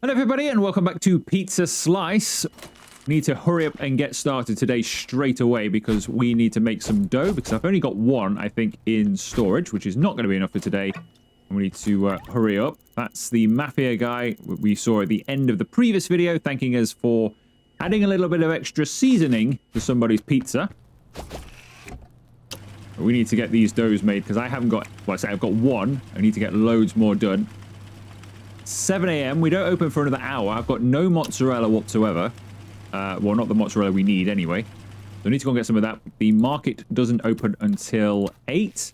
Hello everybody and welcome back to Pizza Slice. Need to hurry up and get started today straight away because we need to make some dough because I've only got one, I think, in storage, which is not going to be enough for today. And we need to hurry up. That's the Mafia guy we saw at the end of the previous video, thanking us for adding a little bit of extra seasoning to somebody's pizza. But we need to get these doughs made because I haven't got, well, I say I've got one. I need to get loads more done. 7 a.m. We don't open for another hour. I've got no mozzarella whatsoever. Well, not the mozzarella we need anyway. So I need to go and get some of that. The market doesn't open until 8. So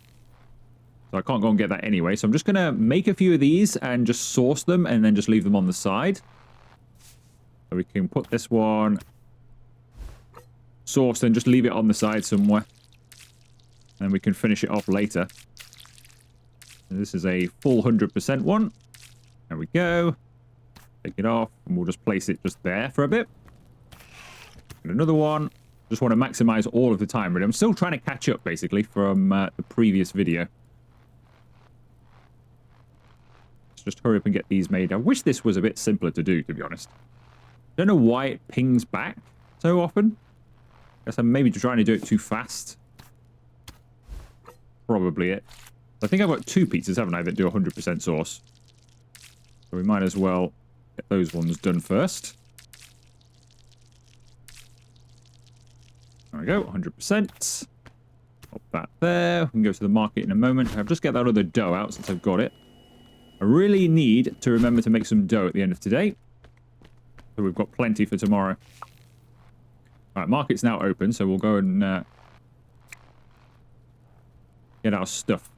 I can't go and get that anyway. So I'm just going to make a few of these and just sauce them and then just leave them on the side. So we can put this one sauced and just leave it on the side somewhere. And we can finish it off later. And this is a full 100% one. There we go. Take it off, and we'll just place it just there for a bit. And another one. Just want to maximize all of the time, really. I'm still trying to catch up, basically, from the previous video. Let's just hurry up and get these made. I wish this was a bit simpler to do, to be honest. Don't know why it pings back so often. Guess I'm maybe trying to do it too fast. Probably it. I think I've got 2 pizzas, haven't I, that do 100% sauce. So we might as well get those ones done first. There we go, 100%. Pop that there. We can go to the market in a moment. I'll just get that other dough out since I've got it. I really need to remember to make some dough at the end of today. So we've got plenty for tomorrow. Alright, market's now open, so we'll go and get our stuff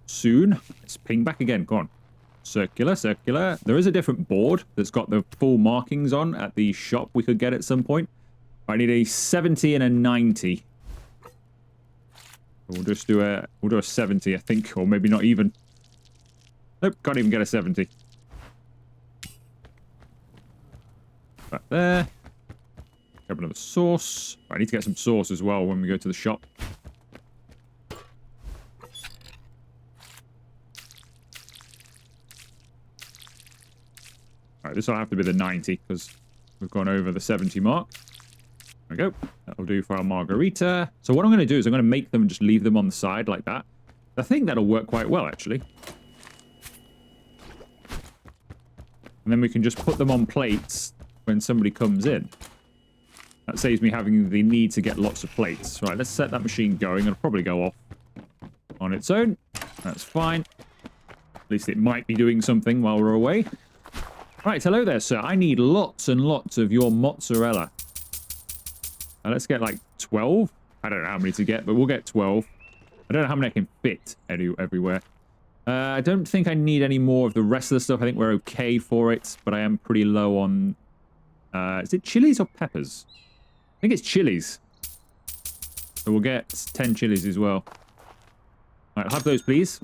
soon. Let's ping back again, go on. Circular, circular. There is a different board that's got the full markings on at the shop we could get at some point. I need a 70 and a 90. We'll just do a 70, I think, or maybe not even. Nope, can't even get a 70. Back there. Grab another sauce. I need to get some sauce as well when we go to the shop. Alright, this will have to be the 90 because we've gone over the 70 mark. There we go. That'll do for our margarita. So what I'm going to do is I'm going to make them and just leave them on the side like that. I think that'll work quite well, actually. And then we can just put them on plates when somebody comes in. That saves me having the need to get lots of plates. Right, let's set that machine going. It'll probably go off on its own. That's fine. At least it might be doing something while we're away. Right, hello there, sir. I need lots and lots of your mozzarella. Let's get like 12. I don't know how many to get, but we'll get 12. I don't know how many I can fit everywhere. I don't think I need any more of the rest of the stuff. I think we're okay for it, but I am pretty low on... is it chilies or peppers? I think it's chilies. So we'll get 10 chilies as well. All right, have those, please.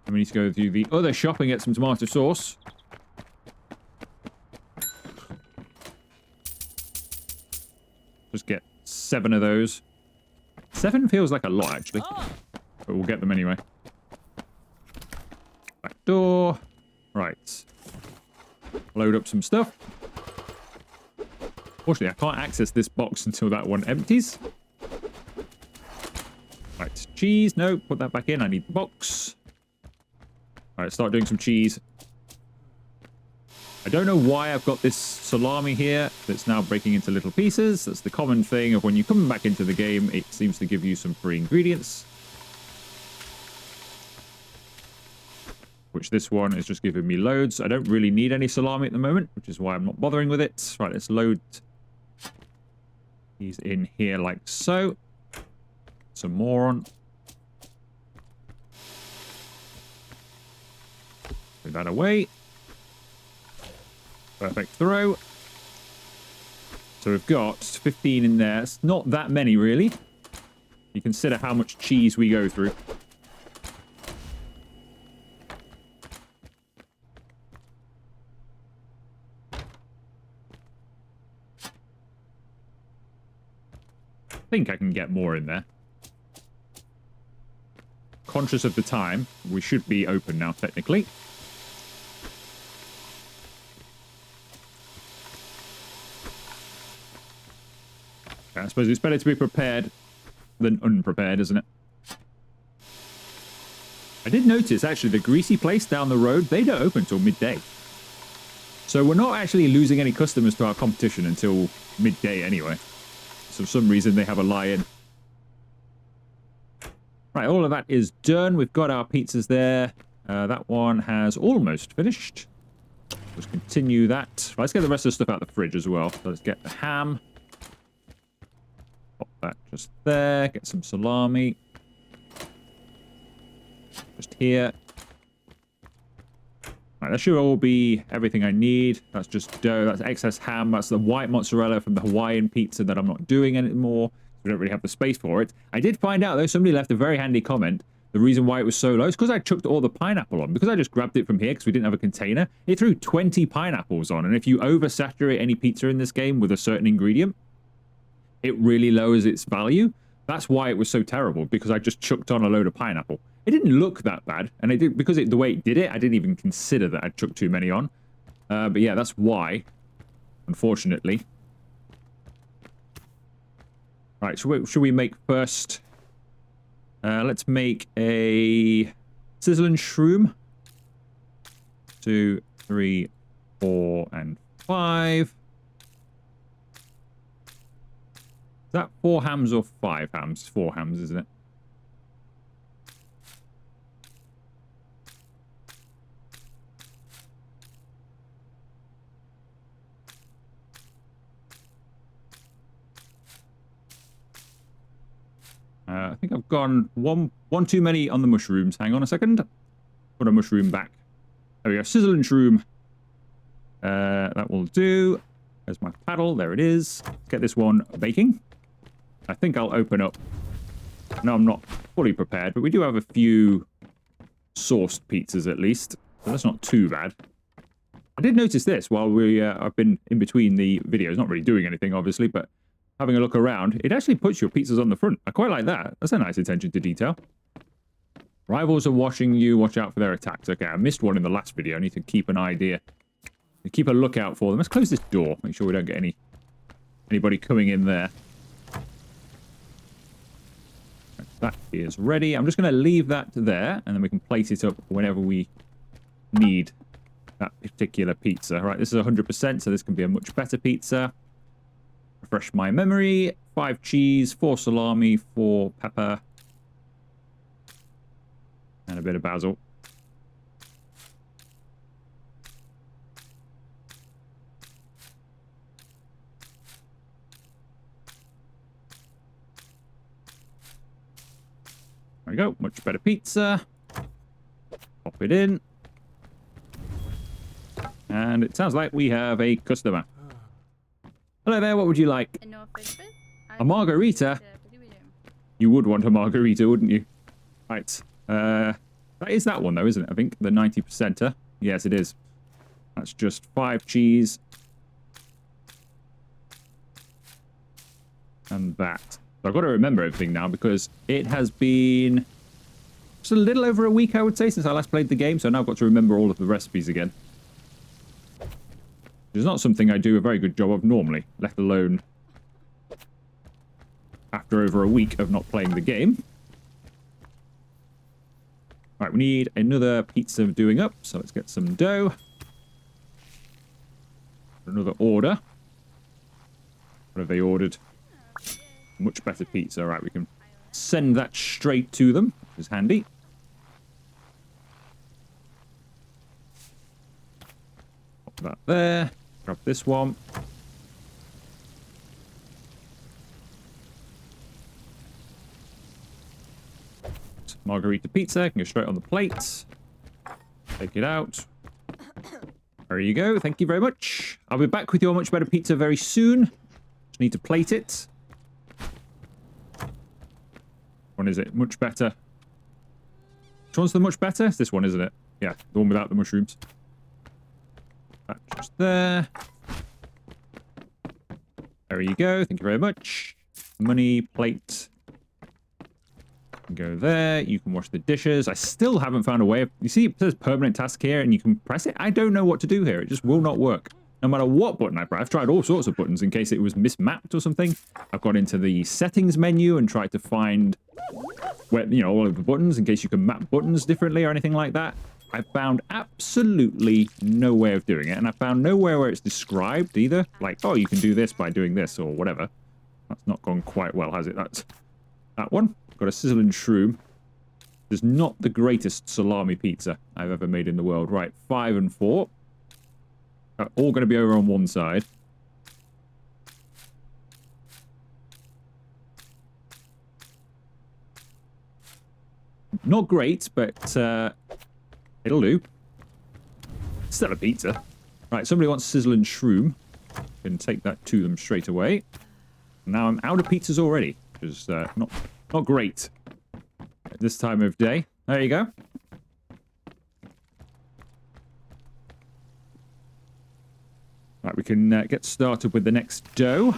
And we need to go to the other shop and get some tomato sauce. Just get 7 of those. 7 feels like a lot, actually. But we'll get them anyway. Back door. Right. Load up some stuff. Fortunately, I can't access this box until that one empties. Right, cheese. No, put that back in. I need the box. All right, start doing some cheese. I don't know why I've got this salami here that's now breaking into little pieces. That's the common thing of when you're coming back into the game, it seems to give you some free ingredients. Which this one is just giving me loads. I don't really need any salami at the moment, which is why I'm not bothering with it. Right, let's load these in here like so. Some more on. Put that away. Perfect throw. So we've got 15 in there. It's not that many, really. You consider how much cheese we go through. I think I can get more in there. Conscious of the time, we should be open now, technically. I suppose it's better to be prepared than unprepared, isn't it? I did notice, actually, the greasy place down the road, they don't open until midday. So we're not actually losing any customers to our competition until midday anyway. So for some reason, they have a lie-in. Right, all of that is done. We've got our pizzas there. That one has almost finished. Let's continue that. Right, let's get the rest of the stuff out of the fridge as well. So let's get the ham. Pop that just there. Get some salami. Just here. Right, that should all be everything I need. That's just dough. That's excess ham. That's the white mozzarella from the Hawaiian pizza that I'm not doing anymore. We don't really have the space for it. I did find out, though, somebody left a very handy comment. The reason why it was so low is because I chucked all the pineapple on. Because I just grabbed it from here because we didn't have a container, it threw 20 pineapples on. And if you oversaturate any pizza in this game with a certain ingredient, it really lowers its value. That's why it was so terrible, because I just chucked on a load of pineapple. It didn't look that bad, and it did, because the way it did it, I didn't even consider that I'd chucked too many on. But yeah, that's why, unfortunately. Right, so should we make first? Let's make a sizzling shroom. 2, 3, 4, and 5. Is that 4 hams or 5 hams? 4 hams, isn't it? I think I've gone one too many on the mushrooms. Hang on a second. Put a mushroom back. There we go. Sizzling shroom. That will do. There's my paddle. There it is. Let's get this one baking. I think I'll open up. No, I'm not fully prepared, but we do have a few sourced pizzas at least. So that's not too bad. I did notice this while I've been in between the videos. Not really doing anything, obviously, but having a look around, it actually puts your pizzas on the front. I quite like that. That's a nice attention to detail. Rivals are watching you. Watch out for their attacks. Okay, I missed one in the last video. I need to keep an idea. Keep a lookout for them. Let's close this door. Make sure we don't get anybody coming in there. That is ready. I'm just going to leave that there, and then we can place it up whenever we need that particular pizza. Right, this is 100%, so this can be a much better pizza. Refresh my memory. 5 cheese, 4 salami, 4 pepper, and a bit of basil. There we go. Much better pizza. Pop it in. And it sounds like we have a customer. Hello there, what would you like? A margarita? You would want a margarita, wouldn't you? Right. That is that one, though, isn't it? I think the 90%er. Yes, it is. That's just 5 cheese. And that. So I've got to remember everything now because it has been just a little over a week, I would say, since I last played the game. So now I've got to remember all of the recipes again. It's not something I do a very good job of normally, let alone after over a week of not playing the game. Right, we need another pizza doing up, so let's get some dough. Another order. What have they ordered? Much better pizza. Right, we can send that straight to them, which is handy. Pop that there. Grab this one. Margarita pizza can go straight on the plate. Take it out. There you go. Thank you very much. I'll be back with your much better pizza very soon. Just need to plate it. One is it? Much better. Which one's the much better? It's this one, isn't it? Yeah, the one without the mushrooms. That just there. There you go. Thank you very much. Money, plate. Go there. You can wash the dishes. I still haven't found a way of... You see, it says permanent task here, and you can press it. I don't know what to do here. It just will not work. No matter what button I press. I've tried all sorts of buttons in case it was mismapped or something. I've got into the settings menu and tried to find where, you know, all of the buttons in case you can map buttons differently or anything like that. I found absolutely no way of doing it, and I found nowhere where it's described either. Like, oh, you can do this by doing this or whatever. That's not gone quite well, has it? That's that one. Got a sizzling shroom. There's not the greatest salami pizza I've ever made in the world. Right, 5 and 4. Are all going to be over on one side. Not great, but it'll do. Still a pizza. Right, somebody wants sizzling shroom. Can take that to them straight away. Now I'm out of pizzas already, which is not great at this time of day. There you go. Right, we can get started with the next dough.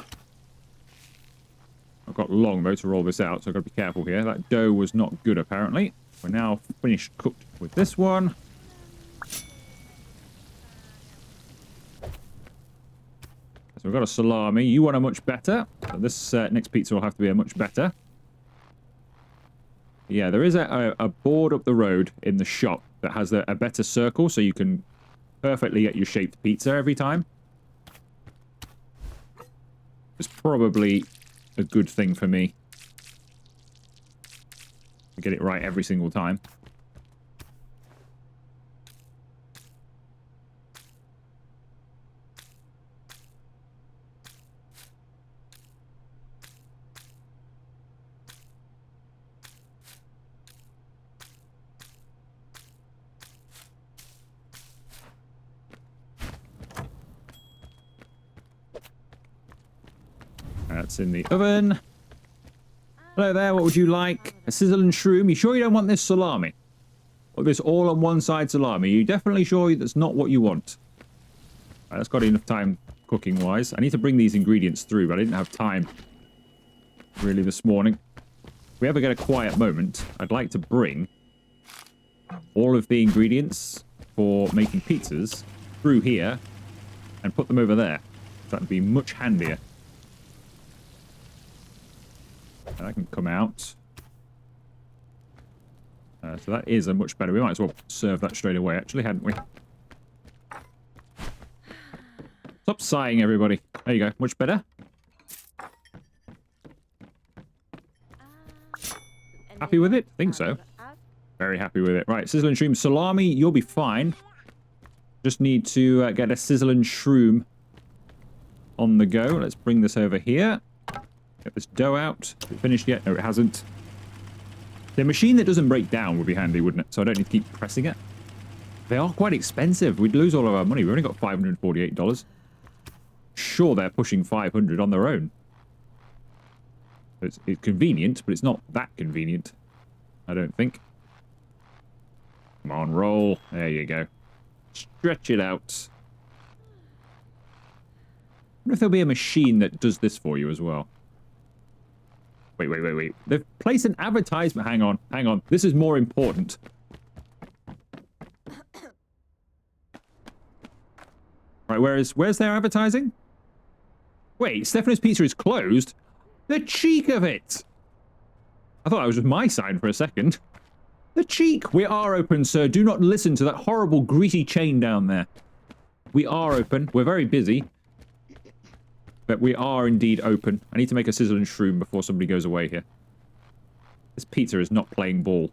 I've got long though to roll this out, so I've got to be careful here. That dough was not good apparently. We're now finished cooked with this one. So we've got a salami. You want a much better. So this next pizza will have to be a much better. Yeah, there is a board up the road in the shop that has a better circle, so you can perfectly get your shaped pizza every time. It's probably a good thing for me to get it right every single time. That's in the oven. Hello there, what would you like? A sizzling shroom? You sure you don't want this salami? Or this all on one side salami? Are you definitely sure that's not what you want? Right, that's got enough time cooking wise. I need to bring these ingredients through, but I didn't have time really this morning. If we ever get a quiet moment, I'd like to bring all of the ingredients for making pizzas through here and put them over there. That'd be much handier. That can come out. So that is a much better. We might as well serve that straight away, actually, hadn't we? Stop sighing, everybody. There you go. Much better. Happy with it? Think so. Very happy with it. Right, sizzling shroom salami. You'll be fine. Just need to get a sizzling shroom on the go. Let's bring this over here. Get this dough out. Is it finished yet? No, it hasn't. The machine that doesn't break down would be handy, wouldn't it? So I don't need to keep pressing it. They are quite expensive. We'd lose all of our money. We've only got $548. Sure, they're pushing 500 on their own. It's convenient, but it's not that convenient. I don't think. Come on, roll. There you go. Stretch it out. I wonder if there'll be a machine that does this for you as well. Wait. They've placed an advertisement. Hang on. This is more important. Right, where's their advertising? Wait, Stefano's Pizza is closed? The cheek of it! I thought that was just my sign for a second. The cheek! We are open, sir. Do not listen to that horrible greasy chain down there. We are open. We're very busy. But we are indeed open. I need to make a sizzling shroom before somebody goes away here. This pizza is not playing ball.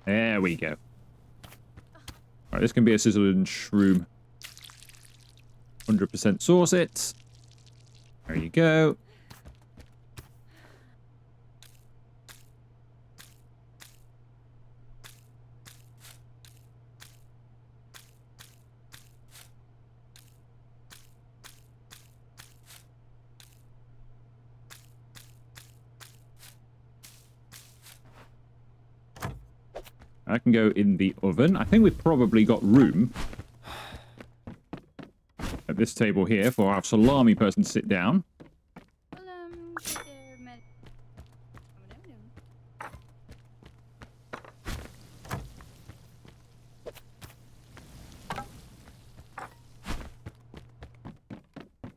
There we go. Alright, this can be a sizzling shroom. 100% sauce it. There you go. I can go in the oven. I think we've probably got room at this table here for our salami person to sit down.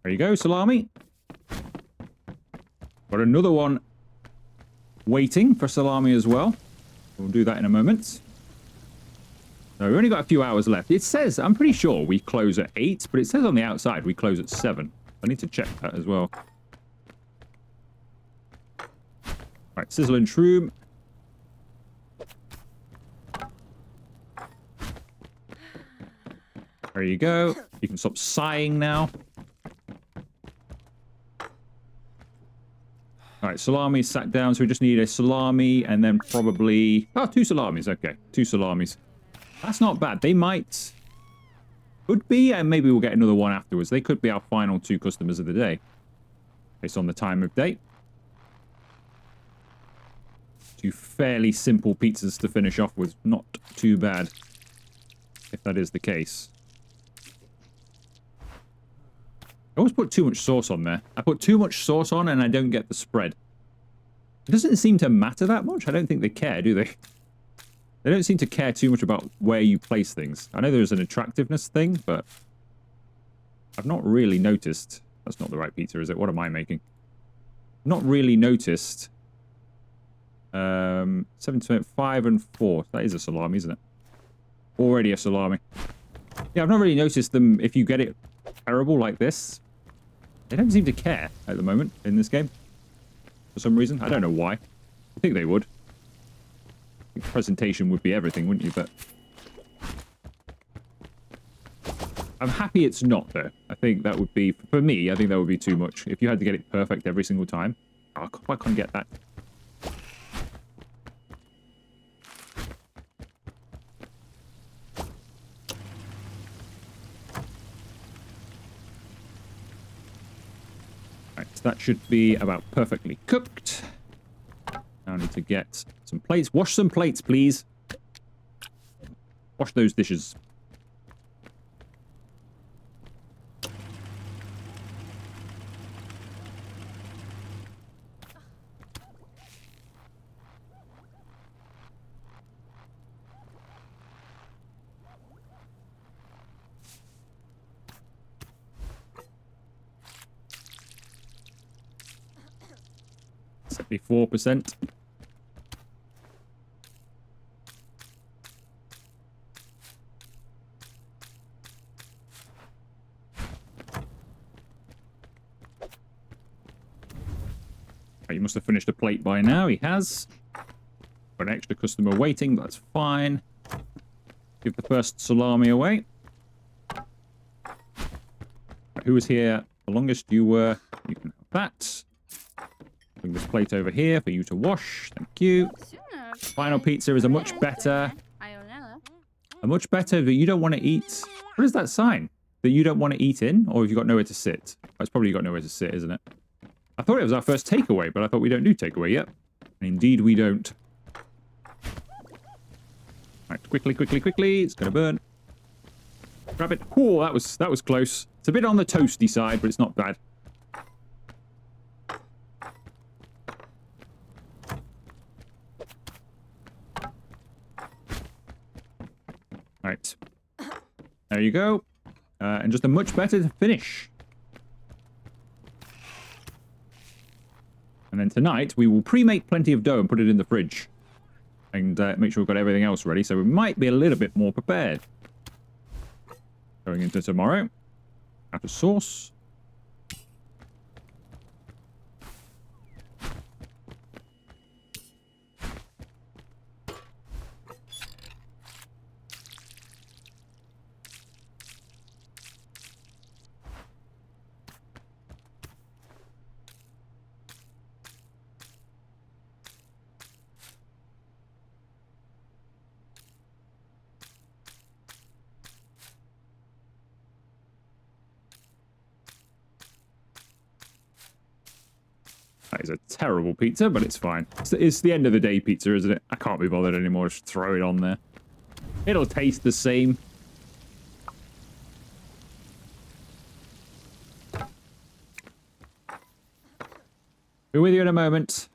There you go, salami. Got another one waiting for salami as well. We'll do that in a moment. So we've only got a few hours left. It says, I'm pretty sure we close at 8, but it says on the outside we close at 7. I need to check that as well. Right, sizzle and shroom. There you go. You can stop sighing now. All right, salami sat down, so we just need a salami and then probably... Oh, 2 salamis, okay. 2 salamis. That's not bad. They might... Could be, and maybe we'll get another one afterwards. They could be our final 2 customers of the day, based on the time of day. 2 fairly simple pizzas to finish off with. Not too bad, if that is the case. I always put too much sauce on there. I put too much sauce on and I don't get the spread. It doesn't seem to matter that much. I don't think they care, do they? They don't seem to care too much about where you place things. I know there's an attractiveness thing, but I've not really noticed. That's not the right pizza, is it? What am I making? Not really noticed. 7%, 5 and 4. That is a salami, isn't it? Already a salami. Yeah, I've not really noticed them if you get it terrible like this. They don't seem to care at the moment in this game. For some reason. I don't know why. I think they would. I think presentation would be everything, wouldn't you? But I'm happy it's not, though. I think that would be... For me, I think that would be too much. If you had to get it perfect every single time. Oh, I can't get that. That should be about perfectly cooked. Now I need to get some plates. Wash some plates, please. Wash those dishes. That'd be 4%. He must have finished a plate by now. He has. Got an extra customer waiting. That's fine. Give the first salami away. Who was here the longest? You were. You can have that. Bring this plate over here for you to wash. Thank you. Final pizza is a much better, that you don't want to eat. What is that sign? That you don't want to eat in? Or have you got nowhere to sit? It's probably got nowhere to sit, isn't it? I thought it was our first takeaway, but I thought we don't do takeaway yet. And indeed we don't. Right, quickly. It's going to burn. Grab it. Oh, that was close. It's a bit on the toasty side, but it's not bad. Right. There you go. And just a much better finish. And then tonight, we will pre-make plenty of dough and put it in the fridge. And make sure we've got everything else ready, so we might be a little bit more prepared. Going into tomorrow. Out of sauce. That is a terrible pizza, but it's fine. It's the end of the day pizza, isn't it? I can't be bothered anymore. Just throw it on there. It'll taste the same. Be with you in a moment.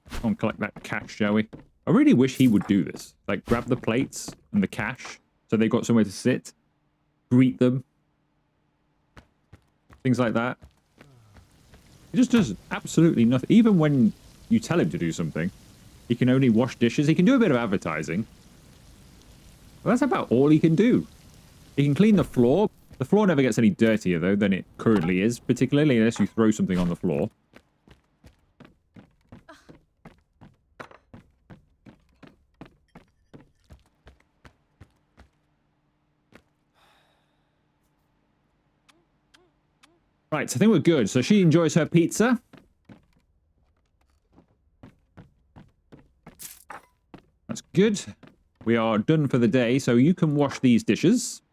Come on, collect that cash, shall we? I really wish he would do this. Like, grab the plates and the cash so they've got somewhere to sit. Greet them. Things like that. He just does absolutely nothing. Even when you tell him to do something, he can only wash dishes. He can do a bit of advertising. But that's about all he can do. He can clean the floor. The floor never gets any dirtier, though, than it currently is, particularly unless you throw something on the floor. Right, so I think we're good. So she enjoys her pizza. That's good. We are done for the day, so you can wash these dishes.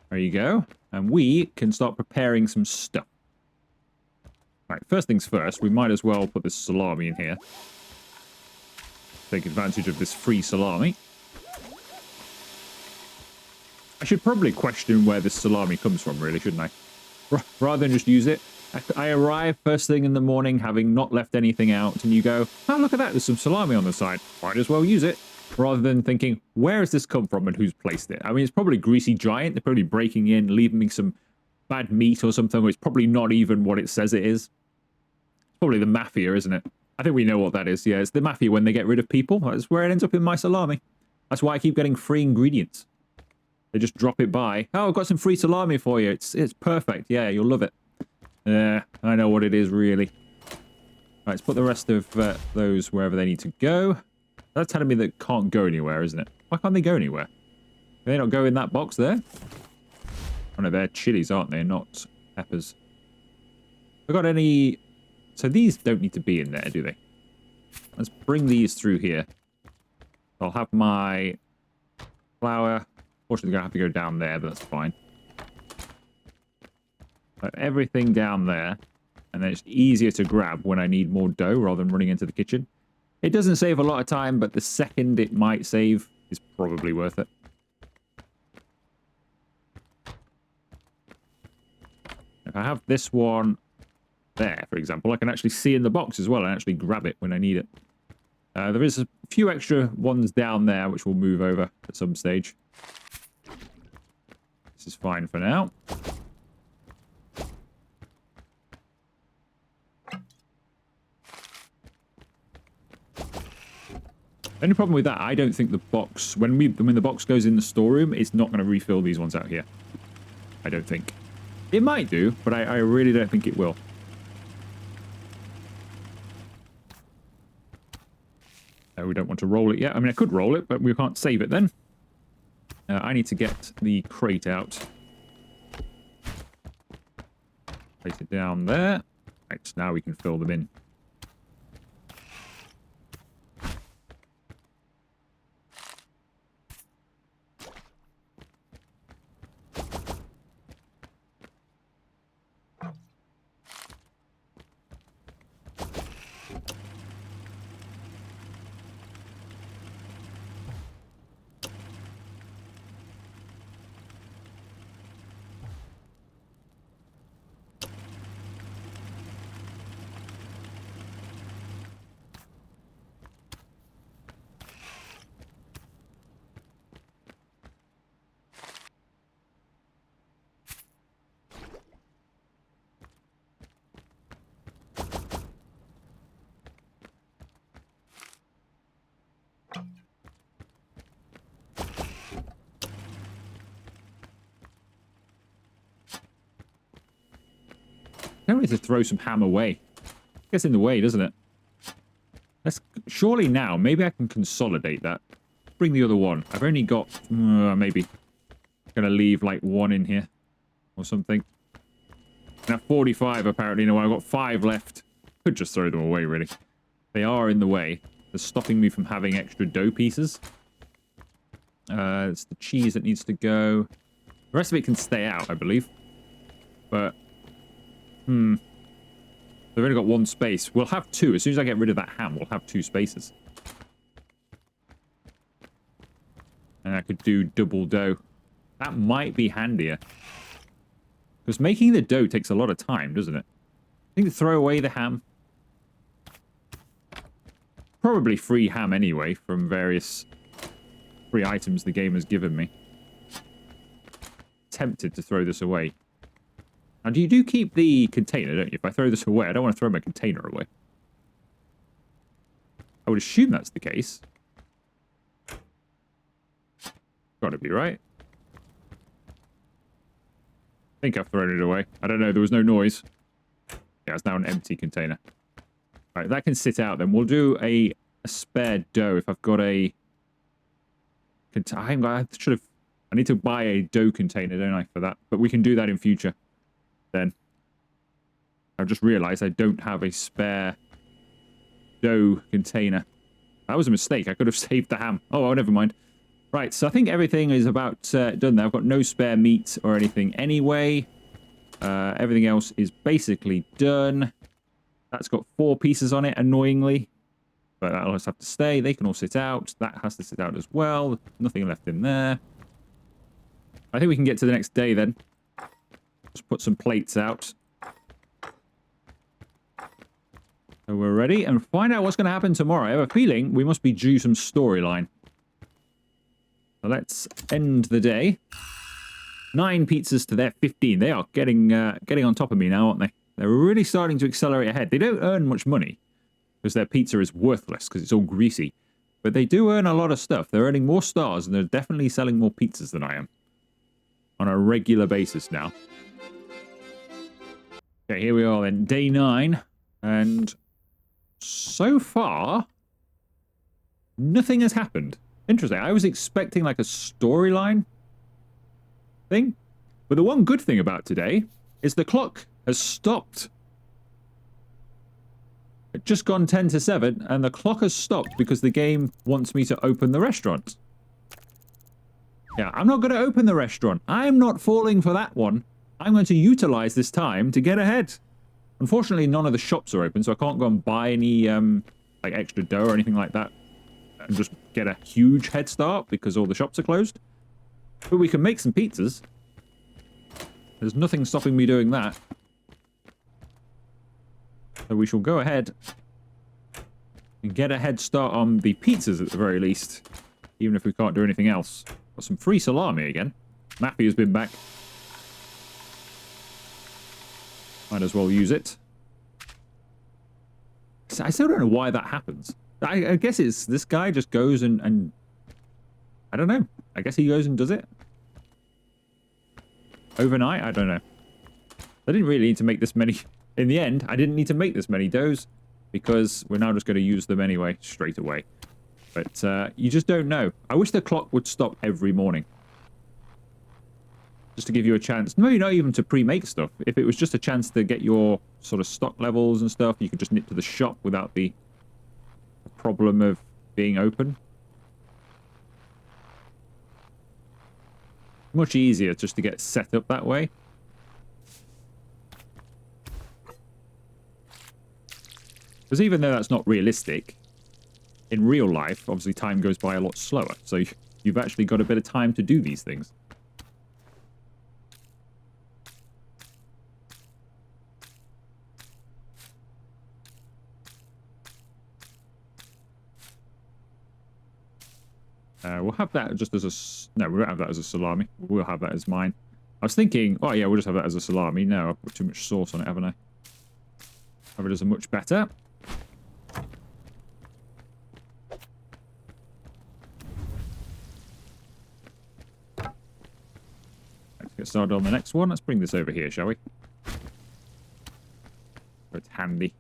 There you go. And we can start preparing some stuff. Right, first things first, we might as well put this salami in here. Take advantage of this free salami. I should probably question where this salami comes from, really, shouldn't I? Rather than just use it. I arrive first thing in the morning, having not left anything out, and you go, oh, look at that, there's some salami on the side. Might as well use it. Rather than thinking, where has this come from and who's placed it? I mean, it's probably Greasy Giant. They're probably breaking in, leaving me some bad meat or something, or it's probably not even what it says it is. It's probably the mafia, isn't it? I think we know what that is. Yeah, it's the mafia when they get rid of people. That's where it ends up in my salami. That's why I keep getting free ingredients. They just drop it by. Oh, I've got some free salami for you. It's perfect. Yeah, you'll love it. Yeah, I know what it is, really. Right, let's put the rest of those wherever they need to go. That's telling me that can't go anywhere, isn't it? Why can't they go anywhere? Can they not go in that box there? Oh no, they're chilies, aren't they? Not peppers. Have I got any... So these don't need to be in there, do they? Let's bring these through here. I'll have my flour... Unfortunately, I'm going to have to go down there, but that's fine. So everything down there, and then it's easier to grab when I need more dough rather than running into the kitchen. It doesn't save a lot of time, but the second it might save is probably worth it. If I have this one there, for example, I can actually see in the box as well and actually grab it when I need it. There is a few extra ones down there, which we'll move over at some stage. This is fine for now. The only problem with that, I don't think the box, when the box goes in the storeroom, it's not going to refill these ones out here. I don't think. It might do, but I really don't think it will. We don't want to roll it yet. I mean, I could roll it, but we can't save it then. I need to get the crate out. Place it down there. Right, now we can fill them in. I need to throw some ham away. Gets in the way, doesn't it? Surely now, maybe I can consolidate that. Bring the other one. I've only got, maybe. Gonna leave like one in here or something. Now 45 apparently. No, I've got 5 left. Could just throw them away, really. They are in the way. They're stopping me from having extra dough pieces. It's the cheese that needs to go. The rest of it can stay out, I believe. But they've only got 1 space. We'll have 2. As soon as I get rid of that ham, we'll have 2 spaces. And I could do double dough. That might be handier. Because making the dough takes a lot of time, doesn't it? I think to throw away the ham. Probably free ham anyway, from various free items the game has given me. Tempted to throw this away. And you do keep the container, don't you? If I throw this away, I don't want to throw my container away. I would assume that's the case. Gotta be right. I think I've thrown it away. I don't know, there was no noise. Yeah, it's now an empty container. Alright, that can sit out then. We'll do a spare dough if I've got a... I need to buy a dough container, don't I, for that? But we can do that in future. Then. I've just realised I don't have a spare dough container. That was a mistake. I could have saved the ham. Oh, well, never mind. Right, so I think everything is about done there. I've got no spare meat or anything anyway. Everything else is basically done. That's got 4 pieces on it, annoyingly. But that'll just have to stay. They can all sit out. That has to sit out as well. Nothing left in there. I think we can get to the next day then. Just put some plates out. So we're ready and find out what's going to happen tomorrow. I have a feeling we must be due some storyline. So let's end the day. 9 pizzas to their 15. They are getting on top of me now, aren't they? They're really starting to accelerate ahead. They don't earn much money because their pizza is worthless because it's all greasy. But they do earn a lot of stuff. They're earning more stars and they're definitely selling more pizzas than I am. On a regular basis now. Okay, here we are then. Day 9. And so far, nothing has happened. Interesting. I was expecting like a storyline thing. But the one good thing about today is the clock has stopped. It's just gone 10 to 7 and the clock has stopped because the game wants me to open the restaurant. Yeah, I'm not going to open the restaurant. I'm not falling for that one. I'm going to utilize this time to get ahead. Unfortunately, none of the shops are open, so I can't go and buy any like extra dough or anything like that and just get a huge head start because all the shops are closed. But we can make some pizzas. There's nothing stopping me doing that. So we shall go ahead and get a head start on the pizzas at the very least, even if we can't do anything else. Got some free salami again. Mappy has been back. Might as well use it. I still don't know why that happens. I guess it's this guy just goes and I don't know. I guess he goes and does it. Overnight? I don't know. I didn't really need to make this many. In the end, I didn't need to make this many doughs because we're now just going to use them anyway, straight away. But you just don't know. I wish the clock would stop every morning. Just to give you a chance. Maybe not even to pre-make stuff. If it was just a chance to get your sort of stock levels and stuff, you could just nip to the shop without the problem of being open. Much easier just to get set up that way. Because even though that's not realistic, in real life, obviously time goes by a lot slower. So you've actually got a bit of time to do these things. We'll have that just as a... No, we won't have that as a salami. We'll have that as mine. I was thinking, oh yeah, we'll just have that as a salami. No, I've put too much sauce on it, haven't I? Have it as a much better. Let's get started on the next one. Let's bring this over here, shall we? So it's handy.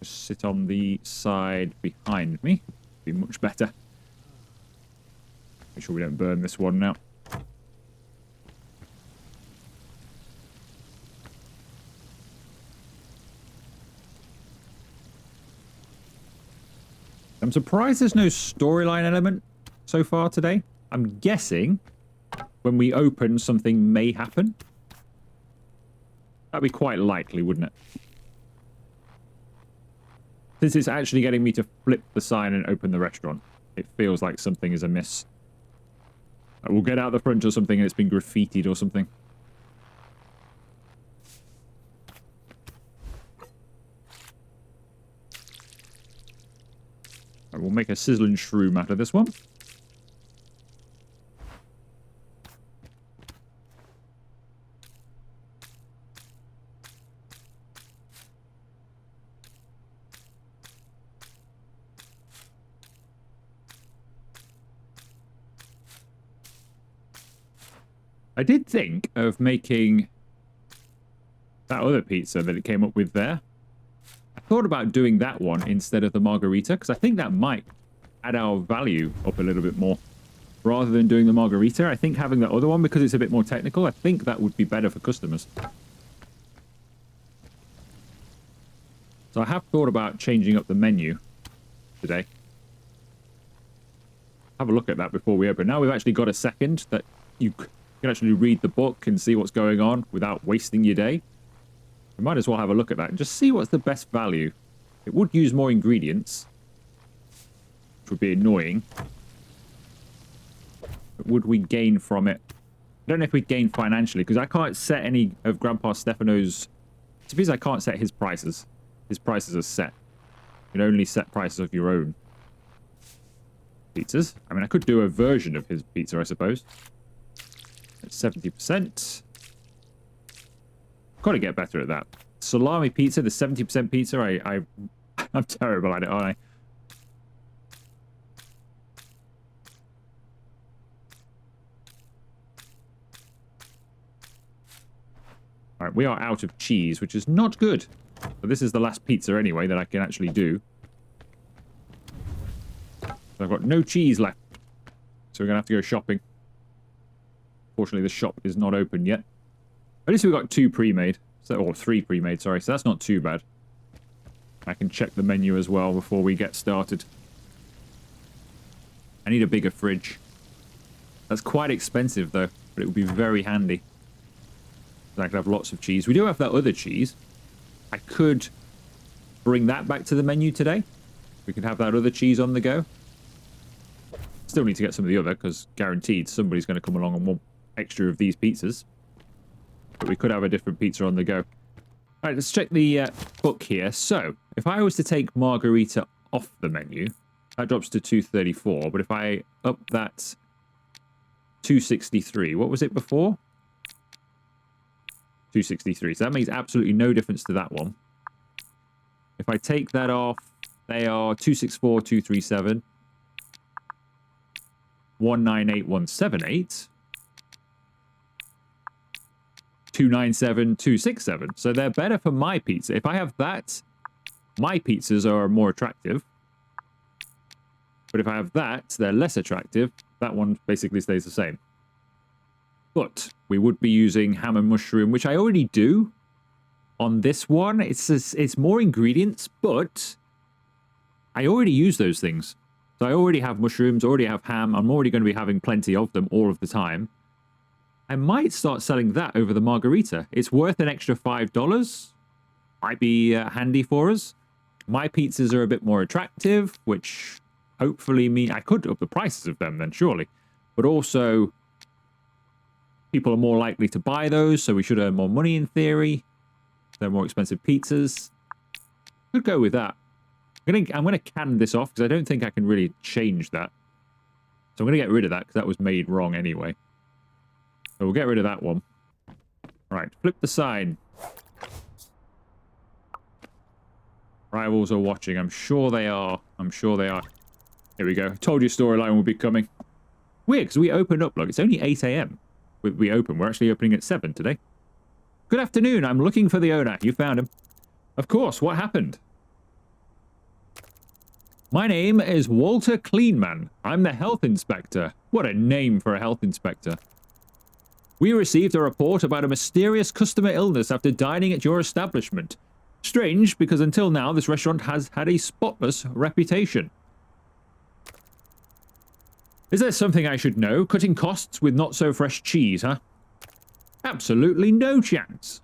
Just sit on the side behind me. Be much better. Make sure we don't burn this one now. I'm surprised there's no storyline element so far today. I'm guessing when we open, something may happen. That'd be quite likely, wouldn't it? Since it's actually getting me to flip the sign and open the restaurant, it feels like something is amiss. We'll get out the front or something and it's been graffitied or something. Right, we'll make a sizzling shroom out of this one. I did think of making that other pizza that it came up with there. I thought about doing that one instead of the margarita, because I think that might add our value up a little bit more. Rather than doing the margarita, I think having the other one, because it's a bit more technical, I think that would be better for customers. So I have thought about changing up the menu today. Have a look at that before we open. Now we've actually got a second that you can actually read the book and see what's going on without wasting your day. We might as well have a look at that and just see what's the best value. It would use more ingredients, which would be annoying. But would we gain from it? I don't know if we'd gain financially, because I can't set any of Grandpa Stefano's... It's because I can't set his prices. His prices are set. You can only set prices of your own pizzas. I mean, I could do a version of his pizza, I suppose. It's 70%. Got to get better at that. Salami pizza, the 70% pizza, I'm terrible at it, aren't I? Alright, we are out of cheese, which is not good. But this is the last pizza anyway that I can actually do. So I've got no cheese left. So we're going to have to go shopping. Fortunately, the shop is not open yet. At least we've got 2 pre-made. Or 3 pre-made, sorry. So that's not too bad. I can check the menu as well before we get started. I need a bigger fridge. That's quite expensive, though. But it would be very handy. So I could have lots of cheese. We do have that other cheese. I could bring that back to the menu today. We could have that other cheese on the go. Still need to get some of the other, because guaranteed somebody's going to come along and want extra of these pizzas. But we could have a different pizza on the go. All right, let's check the book here. So, if I was to take margarita off the menu, that drops to 234. But if I up that 263, what was it before? 263. So that makes absolutely no difference to that one. If I take that off, they are 264, 237, 198, 178, 297, 267. So they're better for my pizza. If I have that, my pizzas are more attractive. But if I have that, they're less attractive. That one basically stays the same. But we would be using ham and mushroom, which I already do on this one. It's more ingredients, but I already use those things. So I already have mushrooms, already have ham. I'm already going to be having plenty of them all of the time. I might start selling that over the margarita. It's worth an extra $5. Might be handy for us. My pizzas are a bit more attractive, which hopefully mean I could up the prices of them then, surely. But also, people are more likely to buy those, so we should earn more money in theory. They're more expensive pizzas. Could go with that. I'm gonna can this off because I don't think I can really change that. So I'm gonna get rid of that because that was made wrong anyway. So we'll get rid of that one. Right, flip the sign. Rivals are watching. I'm sure they are. I'm sure they are. Here we go. Told you storyline will be coming. Weird, because we opened up, look, it's only 8 a.m. We open. We're actually opening at 7 today. Good afternoon. I'm looking for the owner. You found him. Of course. What happened? My name is Walter Cleanman. I'm the health inspector. What a name for a health inspector. We received a report about a mysterious customer illness after dining at your establishment. Strange, because until now this restaurant has had a spotless reputation. Is there something I should know? Cutting costs with not-so-fresh cheese, huh? Absolutely no chance.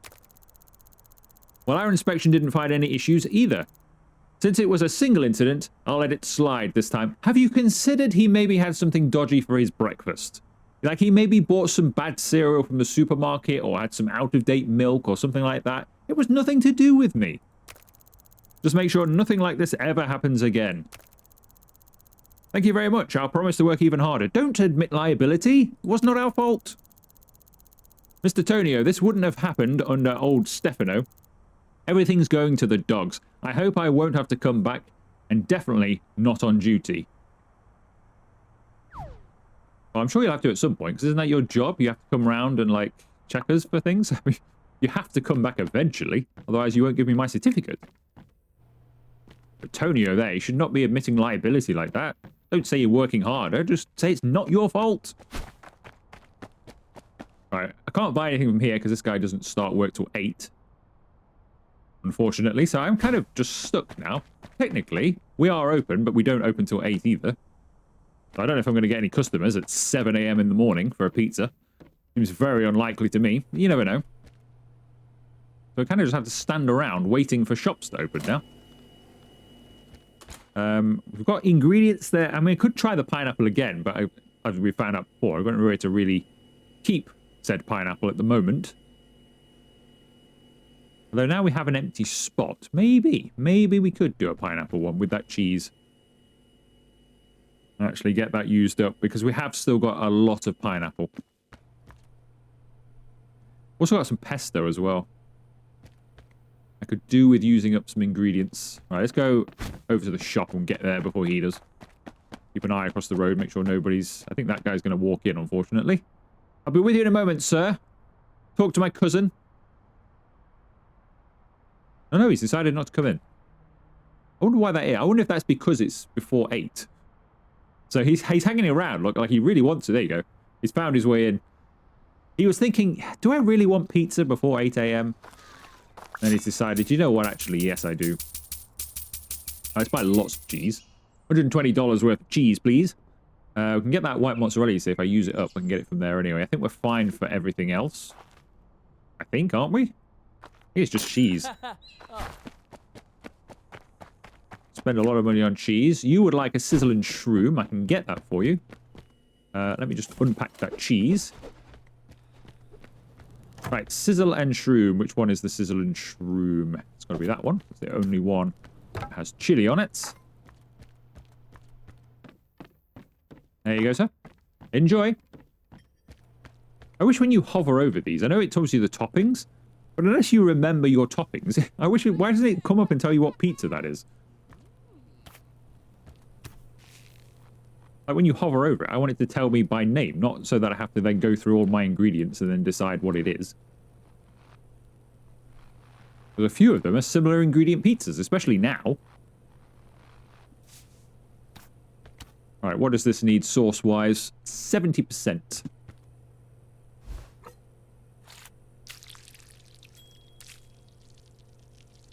Well, our inspection didn't find any issues either. Since it was a single incident, I'll let it slide this time. Have you considered he maybe had something dodgy for his breakfast? Like he maybe bought some bad cereal from the supermarket or had some out-of-date milk or something like that? It was nothing to do with me. Just make sure nothing like this ever happens again. Thank you very much. I'll promise to work even harder. Don't admit liability. It was not our fault. Mr. Tonio, this wouldn't have happened under old Stefano. Everything's going to the dogs. I hope I won't have to come back, and definitely not on duty. Well, I'm sure you'll have to at some point, because isn't that your job? You have to come around and, like, check us for things? I mean, you have to come back eventually, otherwise you won't give me my certificate. But Tonio there, you should not be admitting liability like that. Don't say you're working harder, just say it's not your fault. Right, I can't buy anything from here because this guy doesn't start work till 8. Unfortunately, so I'm kind of just stuck now. Technically, we are open, but we don't open till 8 either. So I don't know if I'm going to get any customers at 7 a.m. in the morning for a pizza. Seems very unlikely to me. You never know. So I kind of just have to stand around waiting for shops to open now. We've got ingredients there. I mean, I could try the pineapple again, but as we found out before, I've got nowhere to really keep said pineapple at the moment. Although now we have an empty spot. Maybe we could do a pineapple one with that cheese. And actually get that used up, because we have still got a lot of pineapple. Also got some pesto as well. I could do with using up some ingredients. Right, let's go over to the shop and get there before he does. Keep an eye across the road, make sure nobody's... I think that guy's going to walk in, unfortunately. I'll be with you in a moment, sir. Talk to my cousin. Oh, no, he's decided not to come in. I wonder why that is. I wonder if that's because it's before 8. So he's hanging around, like he really wants it. There you go. He's found his way in. He was thinking, do I really want pizza before 8 a.m.? And he's decided, you know what, actually, yes, I do. Let's buy lots of cheese. $120 worth of cheese, please. We can get that white mozzarella, you see. If I use it up, I can get it from there anyway. I think we're fine for everything else. I think, aren't we? I think it's just cheese. Spend a lot of money on cheese. You would like a sizzle and shroom. I can get that for you. Let me just unpack that cheese. Right, sizzle and shroom. Which one is the sizzle and shroom? It's got to be that one. It's the only one that has chili on it. There you go, sir. Enjoy. I wish when you hover over these, I know it tells you the toppings, but unless you remember your toppings, I wish why doesn't it come up and tell you what pizza that is? Like when you hover over it, I want it to tell me by name, not so that I have to then go through all my ingredients and then decide what it is. Because a few of them are similar ingredient pizzas, especially now. All right, what does this need sauce-wise? 70%.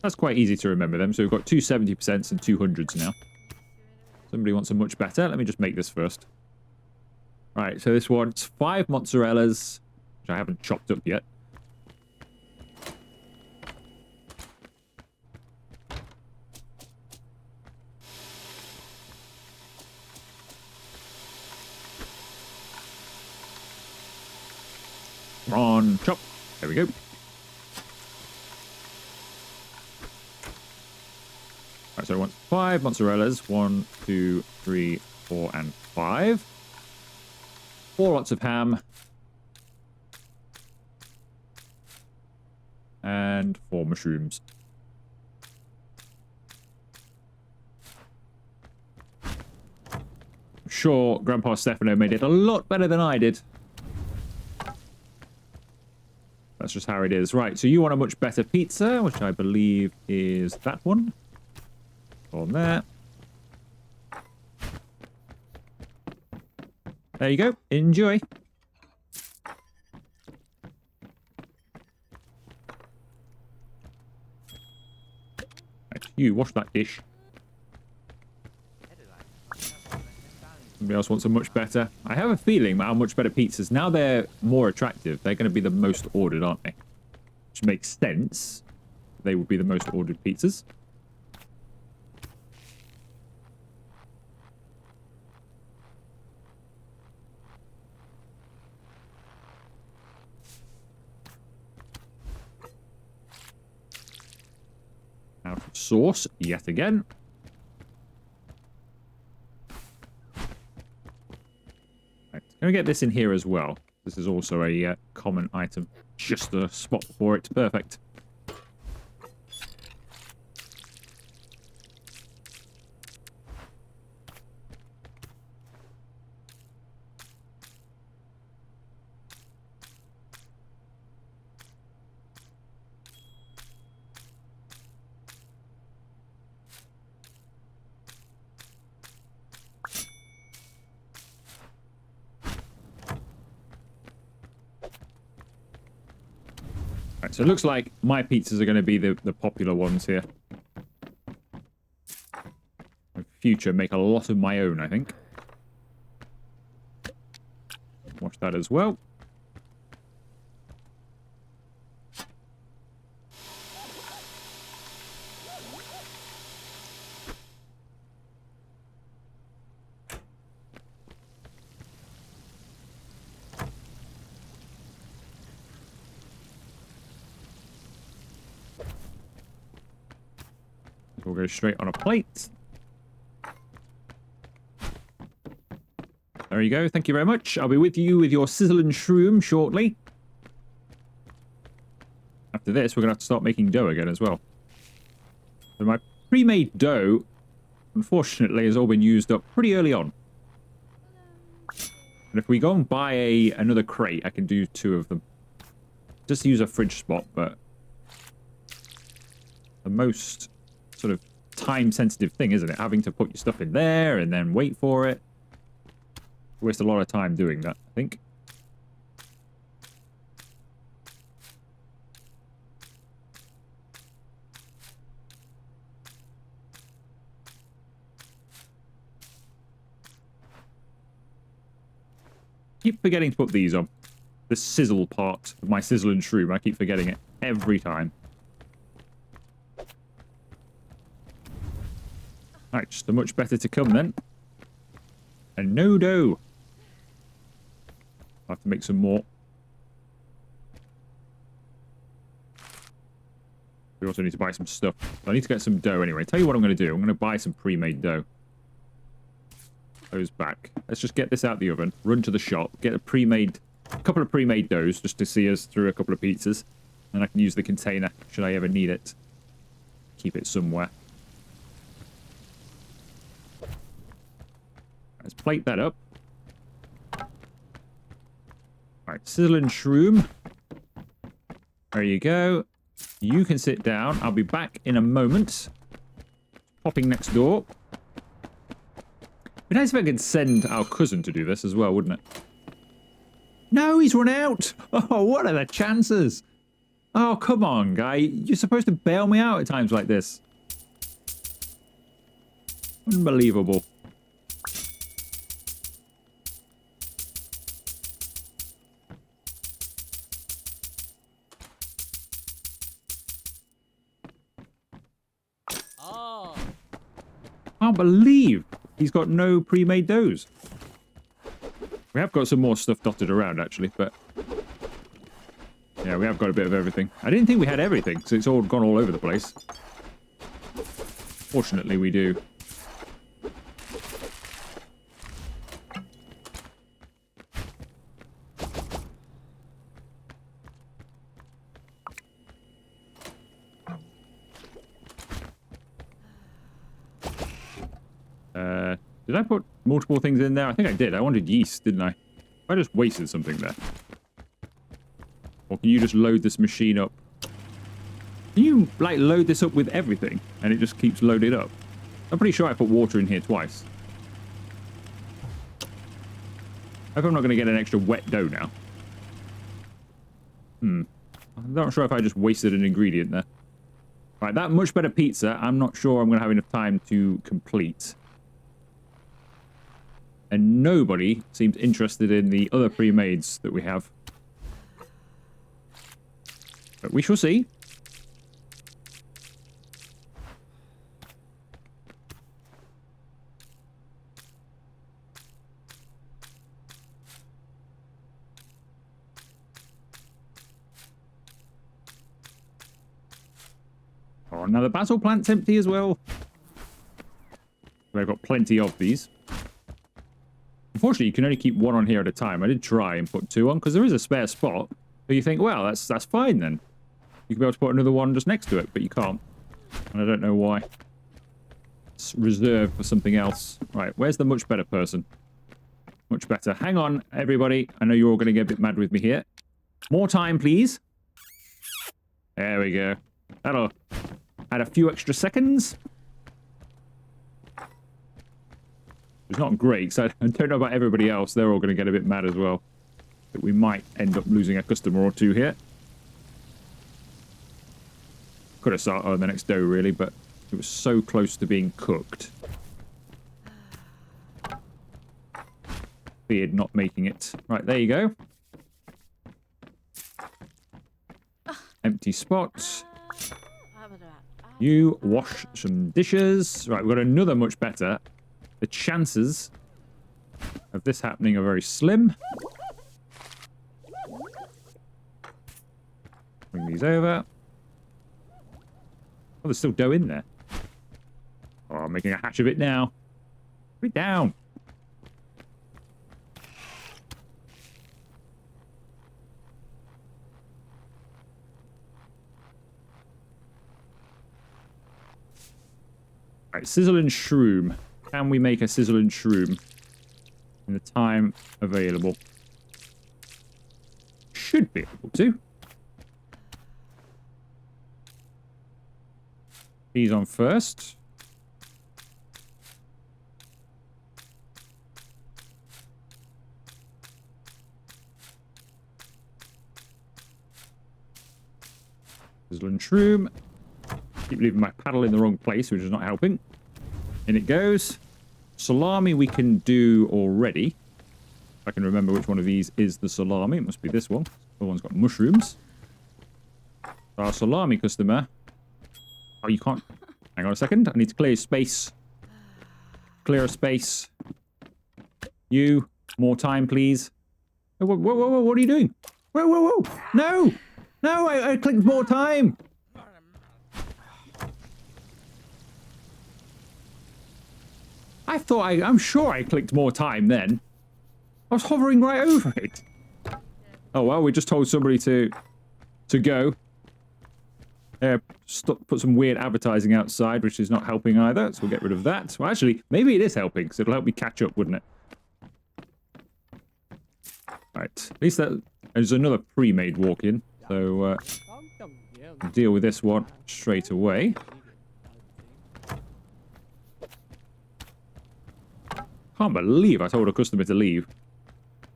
That's quite easy to remember them. So we've got two 70% and 200s now. Somebody wants a much better. Let me just make this first. Right, so this wants 5 mozzarellas, which I haven't chopped up yet. Come on, chop. There we go. Right, so I want 5 mozzarellas. 1, 2, 3, 4, and 5. 4 lots of ham. And 4 mushrooms. I'm sure Grandpa Stefano made it a lot better than I did. That's just how it is. Right, so you want a much better pizza, which I believe is that one. On there. There you go. Enjoy. Right, you wash that dish. Somebody else wants a much better. I have a feeling how much better pizzas, now they're more attractive, they're going to be the most ordered, aren't they? Which makes sense. They would be the most ordered pizzas. Out of sauce yet again. Right, can we get this in here as well? This is also a common item. Just a spot for it. Perfect. So it looks like my pizzas are going to be the popular ones here. In the future, make a lot of my own, I think. Wash that as well. We'll go straight on a plate. There you go. Thank you very much. I'll be with you with your sizzle and shroom shortly. After this, we're going to have to start making dough again as well. So my pre-made dough, unfortunately, has all been used up pretty early on. And if we go and buy another crate, I can do 2 of them. Just use a fridge spot, but the most sort of time-sensitive thing, isn't it? Having to put your stuff in there and then wait for it. Waste a lot of time doing that, I think. Keep forgetting to put these on. The sizzle part of my sizzle and shroom. I keep forgetting it every time. Right, just a much better to come then. And no dough. I'll have to make some more. We also need to buy some stuff. I need to get some dough anyway. Tell you what I'm going to do. I'm going to buy some pre-made dough. Goes back. Let's just get this out of the oven. Run to the shop. Get a couple of pre-made doughs just to see us through a couple of pizzas. And I can use the container should I ever need it. Keep it somewhere. Let's plate that up. Alright, sizzle and shroom. There you go. You can sit down. I'll be back in a moment. Popping next door. It'd be nice if I could send our cousin to do this as well, wouldn't it? No, he's run out! Oh, what are the chances? Oh, come on, guy. You're supposed to bail me out at times like this. Unbelievable. I can't believe he's got no pre-made doughs. We have got some more stuff dotted around, actually, but... yeah, we have got a bit of everything. I didn't think we had everything, so it's all gone all over the place. Fortunately, we do. Did I put multiple things in there? I think I did. I wanted yeast, didn't I? I just wasted something there. Or can you just load this machine up? Can you, like, load this up with everything? And it just keeps loaded up? I'm pretty sure I put water in here twice. I hope I'm not going to get an extra wet dough now. I'm not sure if I just wasted an ingredient there. Right, that much better pizza, I'm not sure I'm going to have enough time to complete. And nobody seems interested in the other pre-mades that we have. But we shall see. Oh, now the basil plant's empty as well. I've got plenty of these. Unfortunately, you can only keep 1 on here at a time. I did try and put 2 on, because there is a spare spot. So you think, well, that's fine then. You can be able to put another one just next to it, but you can't. And I don't know why. It's reserved for something else. Right, where's the much better person? Much better. Hang on, everybody. I know you're all going to get a bit mad with me here. More time, please. There we go. That'll add a few extra seconds. It's not great, so I don't know about everybody else. They're all going to get a bit mad as well. But we might end up losing a customer or 2 here. Could have started on the next dough, really, but it was so close to being cooked. Feared not making it. Right, there you go. Empty spot. You wash some dishes. Right, we've got another much better. The chances of this happening are very slim. Bring these over. Oh, there's still dough in there. Oh, I'm making a hatch of it now. Put it down. Right, sizzle and shroom. Can we make a sizzle and shroom in the time available? Should be able to. These on first. Sizzle and shroom. Keep leaving my paddle in the wrong place, which is not helping. In it goes. Salami we can do already. If I can remember which one of these is the salami. It must be this one. The other one's got mushrooms. Our salami customer. Oh, you can't. Hang on a second. I need to clear space. Clear a space. You. More time, please. Whoa, whoa, whoa, whoa. What are you doing? Whoa, whoa, whoa. No. No, I clicked more time. I'm sure I clicked more time then. I was hovering right over it. Oh, well, we just told somebody to go. Put some weird advertising outside, which is not helping either, so we'll get rid of that. Well, actually, maybe it is helping, because it'll help me catch up, wouldn't it? Right, at least there's another pre-made walk-in, so deal with this one straight away. Can't believe I told a customer to leave.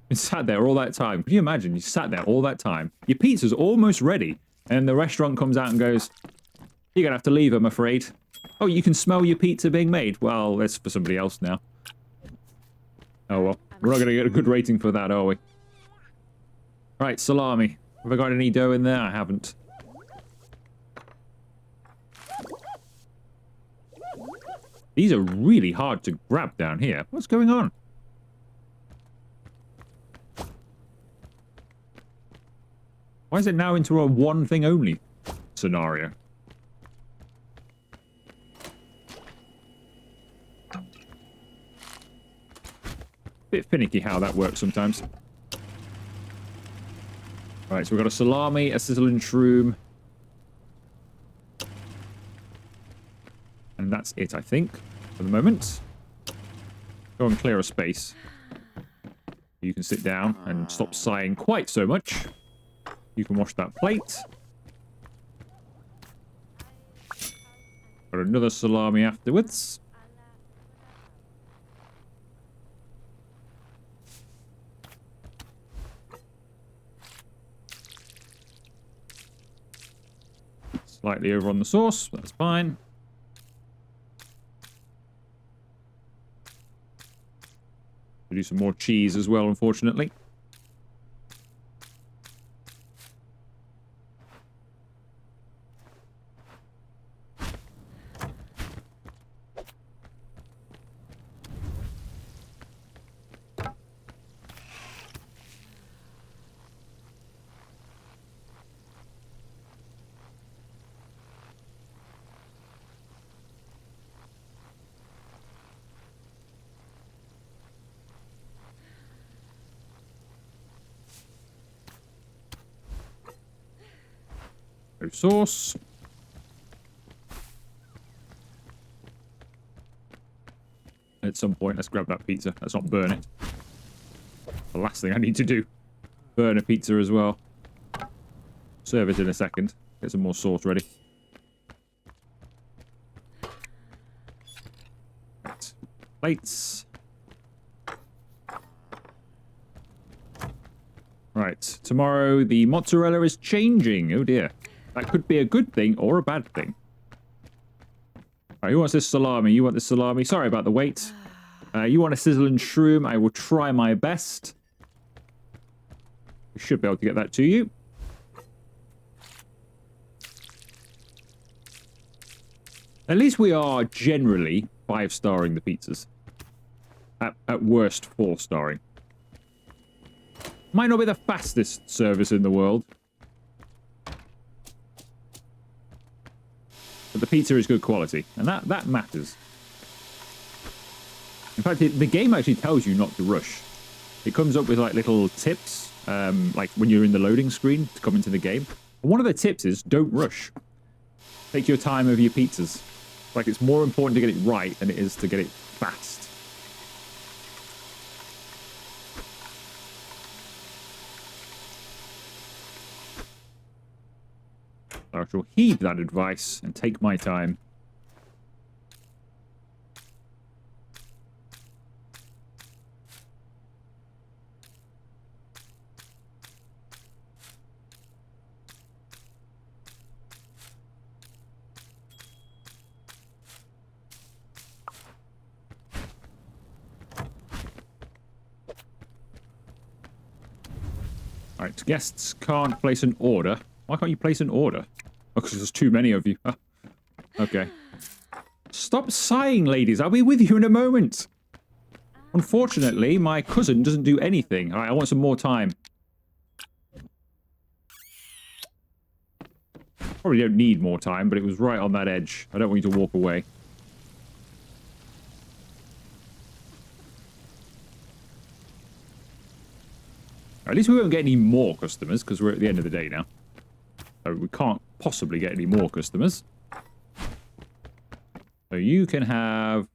And sat there all that time. Can you imagine? You sat there all that time. Your pizza's almost ready. And the restaurant comes out and goes, you're going to have to leave, I'm afraid. Oh, you can smell your pizza being made? Well, that's for somebody else now. Oh, well. We're not going to get a good rating for that, are we? Right, salami. Have I got any dough in there? I haven't. These are really hard to grab down here. What's going on? Why is it now into a one thing only scenario? Bit finicky how that works sometimes. Right, so we've got a salami, a sizzle and shroom. And that's it, I think, for the moment. Go and clear a space. You can sit down and stop sighing quite so much. You can wash that plate. Got another salami afterwards. Slightly over on the sauce, that's fine. We'll do some more cheese as well, unfortunately. No sauce. At some point, let's grab that pizza. Let's not burn it. The last thing I need to do. Burn a pizza as well. Serve it in a second. Get some more sauce ready. Right. Plates. Right. Tomorrow, the mozzarella is changing. Oh, dear. That could be a good thing or a bad thing. Alright, who wants this salami? You want this salami? Sorry about the wait. You want a sizzling shroom? I will try my best. We should be able to get that to you. At least we are generally 5-starring the pizzas. At worst, 4-starring. Might not be the fastest service in the world. But the pizza is good quality. And that matters. In fact, the game actually tells you not to rush. It comes up with like little tips, like when you're in the loading screen to come into the game. And one of the tips is don't rush. Take your time over your pizzas. Like it's more important to get it right than it is to get it fast. I shall heed that advice and take my time. Alright, guests can't place an order. Why can't you place an order? Oh, because there's too many of you. Ah, okay. Stop sighing, ladies. I'll be with you in a moment. Unfortunately, my cousin doesn't do anything. Alright, I want some more time. Probably don't need more time, but it was right on that edge. I don't want you to walk away. At least we won't get any more customers, because we're at the end of the day now. So we can't possibly get any more customers. So you can have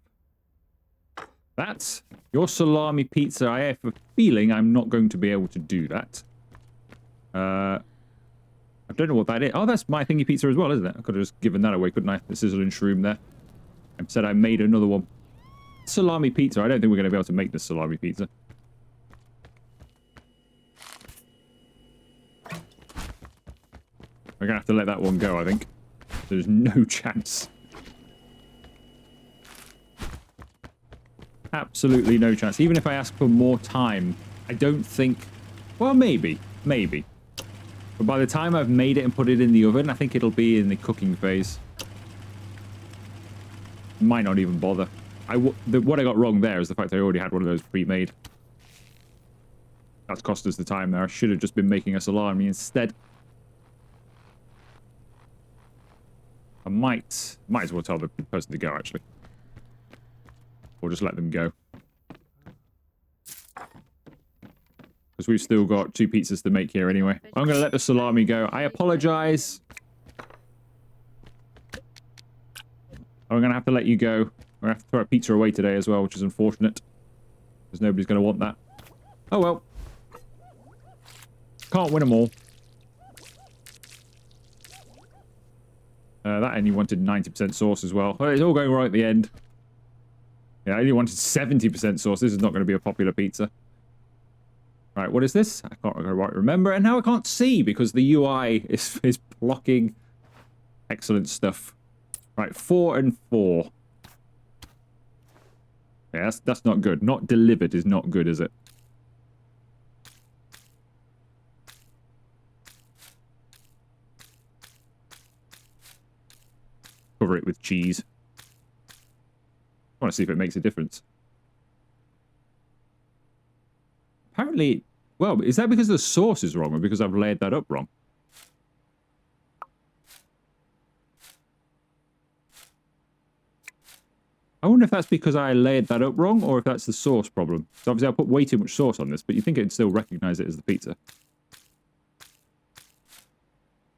that. Your salami pizza, I have a feeling I'm not going to be able to do that. I don't know what that is. Oh, that's my thingy pizza as well, isn't it? I could have just given that away, couldn't I? The sizzling shroom there. I said I made another one. Salami pizza. I don't think we're going to be able to make this salami pizza. We're going to have to let that one go, I think. There's no chance. Absolutely no chance. Even if I ask for more time, I don't think... Well, maybe. Maybe. But by the time I've made it and put it in the oven, I think it'll be in the cooking phase. Might not even bother. What I got wrong there is the fact I already had one of those pre-made. That's cost us the time there. I should have just been making a salami instead. I might as well tell the person to go, actually. Or just let them go. Because we've still got 2 pizzas to make here anyway. I'm going to let the salami go. I apologize. I'm going to have to let you go. I'm going to have to throw a pizza away today as well, which is unfortunate. Because nobody's going to want that. Oh well. Can't win them all. That only wanted 90% sauce as well. Oh, it's all going right at the end. Yeah, I only wanted 70% sauce. This is not going to be a popular pizza. Right, what is this? I can't quite remember. And now I can't see because the UI is blocking. Excellent stuff. Right, 4 and 4. Yeah, that's not good. Not delivered is not good, is it? Cover it with cheese. I want to see if it makes a difference. Apparently, well, is that because the sauce is wrong or because I've laid that up wrong? I wonder if that's because I laid that up wrong or if that's the sauce problem. So obviously I put way too much sauce on this, but you think it'd still recognize it as the pizza.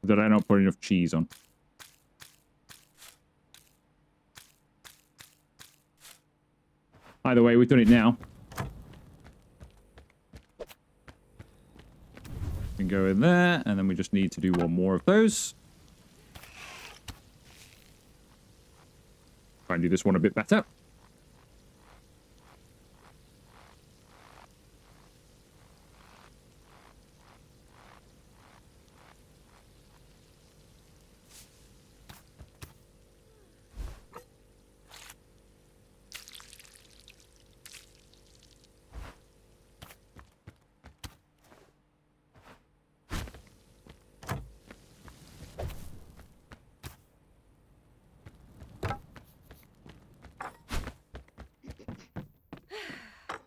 Did I not put enough cheese on? Either way, we've done it now. We can go in there, and then we just need to do one more of those. Try and do this one a bit better.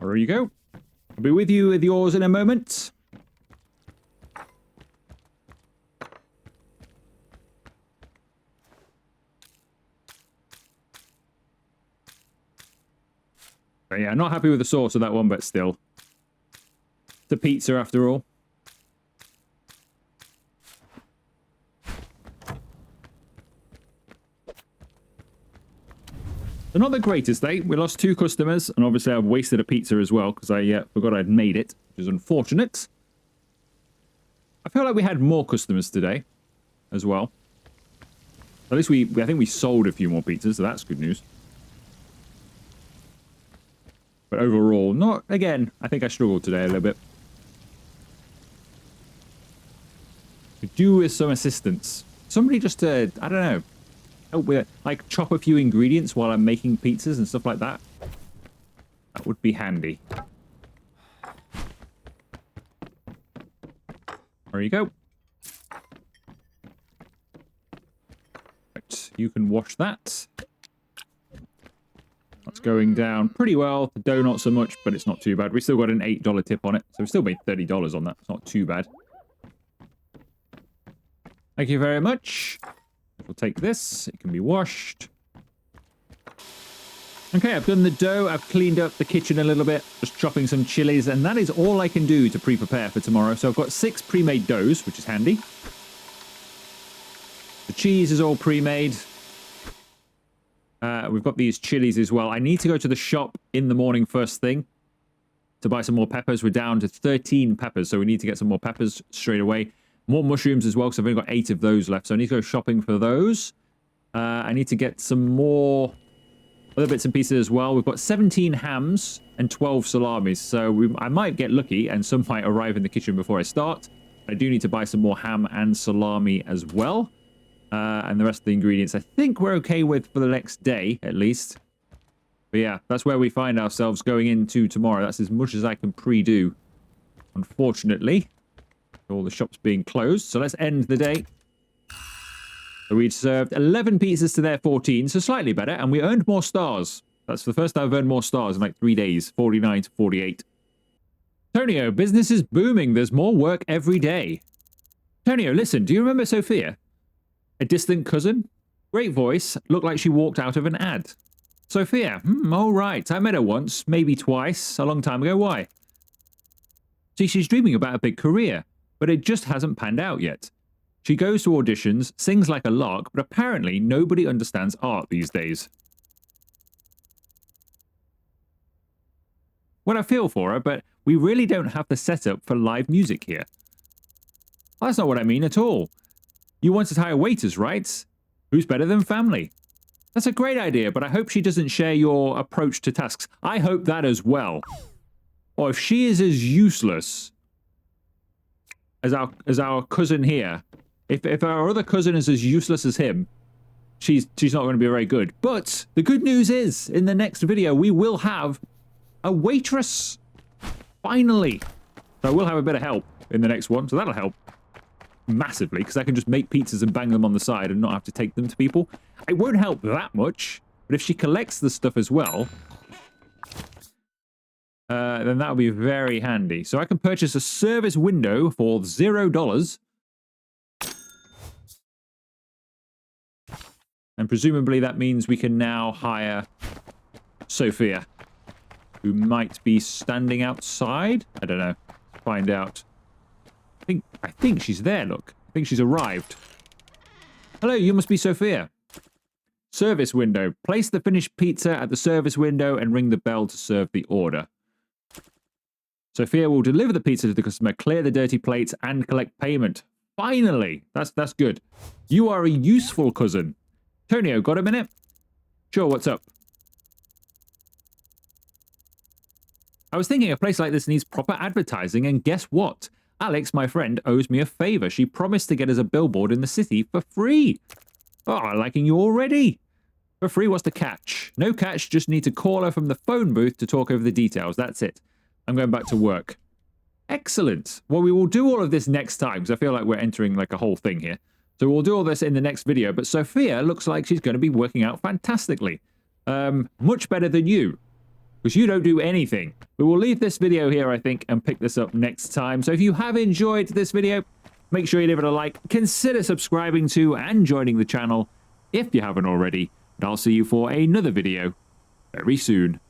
There you go. I'll be with you with yours in a moment. But yeah, not happy with the sauce of that one, but still. It's a pizza after all. So not the greatest day. We lost 2 customers, and obviously I've wasted a pizza as well because I forgot I'd made it, which is unfortunate. I feel like we had more customers today as well. At least I think we sold a few more pizzas, so that's good news. But overall, not, again, I think I struggled today a little bit. Could do with some assistance. Somebody just, I don't know, help with, like, chop a few ingredients while I'm making pizzas and stuff like that. That would be handy. There you go. Right, you can wash that. That's going down pretty well. The dough not so much, but it's not too bad. We still got an $8 tip on it, so we still made $30 on that. It's not too bad. Thank you very much. We'll take this. It can be washed. Okay, I've done the dough. I've cleaned up the kitchen a little bit, just chopping some chilies, and that is all I can do to pre-prepare for tomorrow. So I've got 6 pre-made doughs, which is handy. The cheese is all pre-made. We've got these chilies as well. I need to go to the shop in the morning first thing to buy some more peppers. We're down to 13 peppers, so we need to get some more peppers straight away. More mushrooms as well, because I've only got 8 of those left, so I need to go shopping for those. I need to get some more other bits and pieces as well. We've got 17 hams and 12 salamis, so I might get lucky and some might arrive in the kitchen before I start. I do need to buy some more ham and salami as well. And the rest of the ingredients I think we're okay with for the next day, at least. But yeah, that's where we find ourselves going into tomorrow. That's as much as I can pre-do, unfortunately. All the shops being closed. So let's end the day. So we'd served 11 pizzas to their 14, so slightly better. And we earned more stars. That's the first time I've earned more stars in like 3 days. 49 to 48. Tonio, business is booming. There's more work every day. Tonio, listen, do you remember Sophia? A distant cousin? Great voice. Looked like she walked out of an ad. Sophia? All right. I met her once, maybe twice, a long time ago. Why? See, she's dreaming about a big career, but it just hasn't panned out yet. She goes to auditions, sings like a lark, but apparently nobody understands art these days. Well, I feel for her, but we really don't have the setup for live music here. Well, that's not what I mean at all. You wanted to hire waiters, right? Who's better than family? That's a great idea, but I hope she doesn't share your approach to tasks. I hope that as well. Or if she is as useless as our cousin here, if our other cousin is as useless as him, she's not going to be very good. But the good news is, in the next video, we will have a waitress. Finally. So I will have a bit of help in the next one, so that'll help massively, because I can just make pizzas and bang them on the side and not have to take them to people. It won't help that much, but if she collects the stuff as well, then that'll be very handy. So I can purchase a service window for $0. And presumably that means we can now hire Sophia, who might be standing outside. I don't know. Find out. I think she's there, look. I think she's arrived. Hello, you must be Sophia. Service window. Place the finished pizza at the service window and ring the bell to serve the order. Sophia will deliver the pizza to the customer, clear the dirty plates, and collect payment. Finally! That's good. You are a useful cousin. Tonio, got a minute? Sure, what's up? I was thinking a place like this needs proper advertising, and guess what? Alex, my friend, owes me a favor. She promised to get us a billboard in the city for free. Oh, I'm liking you already. For free, what's the catch? No catch, just need to call her from the phone booth to talk over the details. That's it. I'm going back to work. Excellent. Well, we will do all of this next time, because I feel like we're entering like a whole thing here. So we'll do all this in the next video, but Sophia looks like she's going to be working out fantastically. Much better than you. because you don't do anything. We will leave this video here, I think, and pick this up next time. So if you have enjoyed this video, make sure you leave it a like, consider subscribing to and joining the channel if you haven't already, and I'll see you for another video very soon.